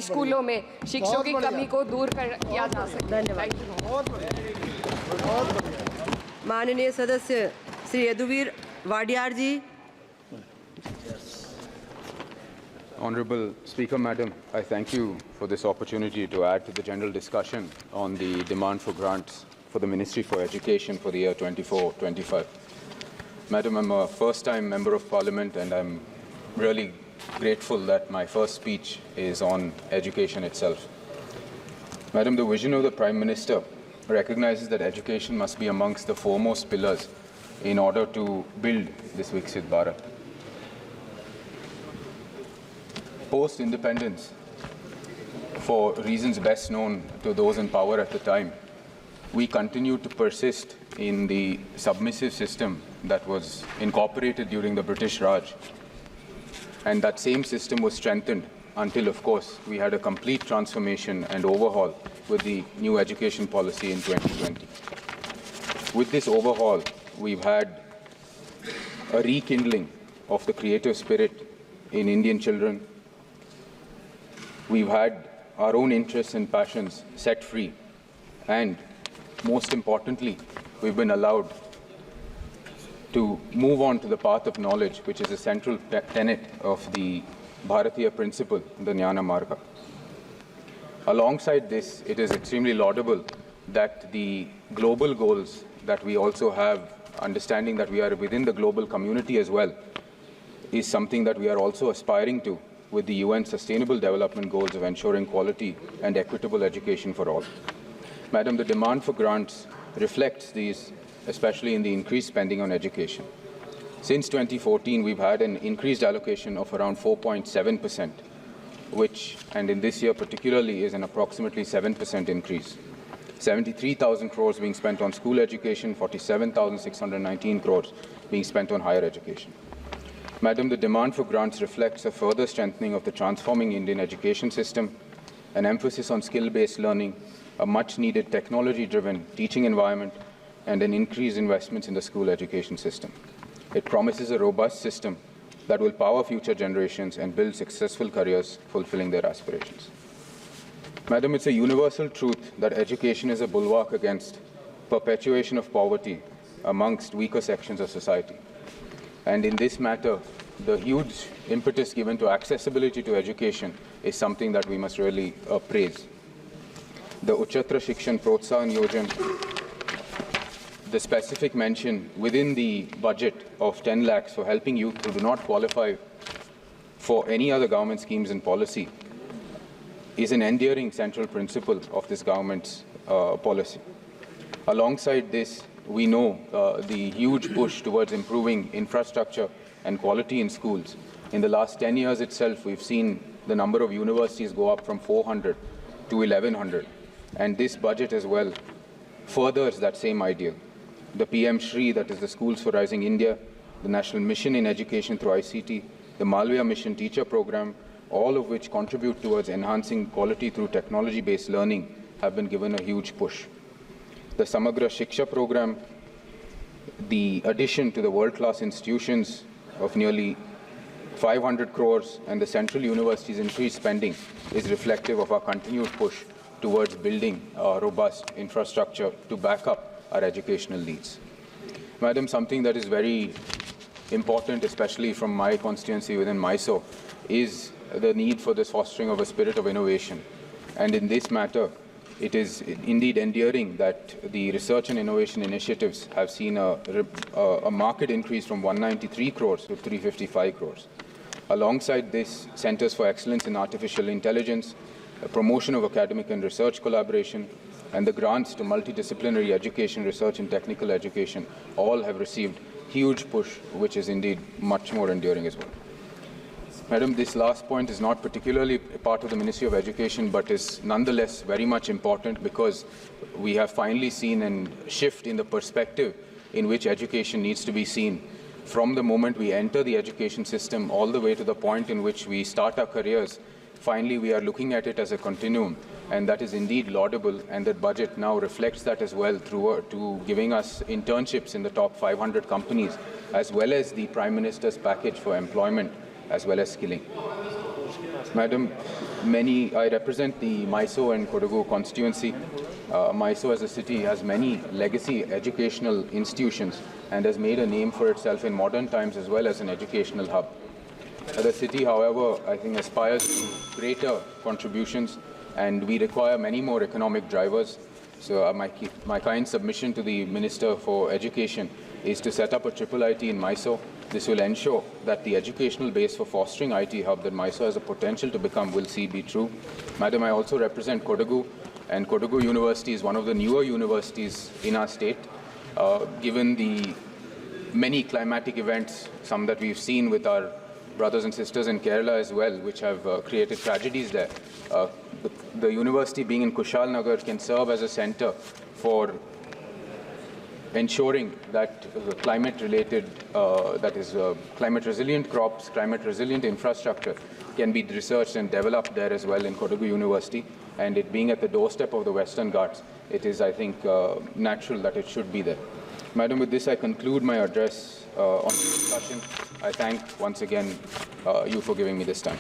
स्कूलों में शिक्षकों की कमी को दूर किया जा सके। धन्यवाद। माननीय सदस्य श्री यदुवीर वाडियार जी। Honorable Speaker, Madam, I thank you for this opportunity to add to the general discussion on the demand for grants for the Ministry for Education for the year 24-25. Madam, I'm a first-time Member of Parliament and I'm really grateful that my first speech is on education itself. Madam, the vision of the Prime Minister recognizes that education must be amongst the foremost pillars in order to build this Viksit Bharat. Post-independence, for reasons best known to those in power at the time, we continued to persist in the submissive system that was incorporated during the British Raj. And that same system was strengthened until, of course, we had a complete transformation and overhaul with the new education policy in 2020. With this overhaul, we've had a rekindling of the creative spirit in Indian children. We've had our own interests and passions set free. And most importantly, we've been allowed to move on to the path of knowledge, which is a central tenet of the Bharatiya principle, the Jnana Marga. Alongside this, it is extremely laudable that the global goals that we also have, understanding that we are within the global community as well, is something that we are also aspiring to with the UN Sustainable Development Goals of ensuring quality and equitable education for all. Madam, the demand for grants reflects these, especially in the increased spending on education. Since 2014, we've had an increased allocation of around 4.7%, which, and in this year particularly, is an approximately 7% increase. 73,000 crores being spent on school education, 47,619 crores being spent on higher education. Madam, the demand for grants reflects a further strengthening of the transforming Indian education system, an emphasis on skill-based learning, a much-needed technology-driven teaching environment, and an increased investments in the school education system. It promises a robust system that will power future generations and build successful careers fulfilling their aspirations. Madam, it's a universal truth that education is a bulwark against perpetuation of poverty amongst weaker sections of society. And in this matter, the huge impetus given to accessibility to education is something that we must really praise. The Uchchatra Shikshan Protsahan Yojan, the specific mention within the budget of 10 lakhs for helping youth who do not qualify for any other government schemes and policy is an enduring central principle of this government's policy. Alongside this, we know the huge push towards improving infrastructure and quality in schools. In the last 10 years itself, we've seen the number of universities go up from 400 to 1,100. And this budget as well furthers that same ideal. The PM Shri, that is the Schools for Rising India, the National Mission in Education through ICT, the Malviya Mission Teacher Program, all of which contribute towards enhancing quality through technology-based learning, have been given a huge push. The Samagra Shiksha Program, the addition to the world-class institutions of nearly 500 crores and the central universities' increased spending is reflective of our continued push towards building a robust infrastructure to back up our educational needs. Madam, something that is very important, especially from my constituency within Mysore, is the need for this fostering of a spirit of innovation. And in this matter, it is indeed endearing that the research and innovation initiatives have seen a marked increase from 193 crores to 355 crores. Alongside this, Centers for Excellence in Artificial Intelligence, a promotion of academic and research collaboration, and the grants to multidisciplinary education, research and technical education all have received huge push, which is indeed much more enduring as well. Madam, this last point is not particularly a part of the Ministry of Education, but is nonetheless very much important because we have finally seen a shift in the perspective in which education needs to be seen from the moment we enter the education system all the way to the point in which we start our careers. Finally, we are looking at it as a continuum, and that is indeed laudable, and that budget now reflects that as well through to giving us internships in the top 500 companies, as well as the Prime Minister's package for employment, as well as skilling. Madam, I represent the Mysore and Kodagu constituency. Mysore as a city has many legacy educational institutions and has made a name for itself in modern times as well as an educational hub. The city, however, I think aspires to greater contributions, and we require many more economic drivers. So my kind submission to the Minister for Education is to set up a triple IT in Mysore. This will ensure that the educational base for fostering IT hub that Mysore has a potential to become will see be true. Madam, I also represent Kodagu, and Kodagu University is one of the newer universities in our state. Given the many climatic events, some that we've seen with our brothers and sisters in Kerala as well, which have created tragedies there, the university being in Kushal Nagar can serve as a center for ensuring that climate-related, climate-resilient crops, climate-resilient infrastructure can be researched and developed there as well in Kodagu University. And it being at the doorstep of the Western Ghats, it is, I think, natural that it should be there. Madam, with this, I conclude my address on the discussion. I thank once again you for giving me this time.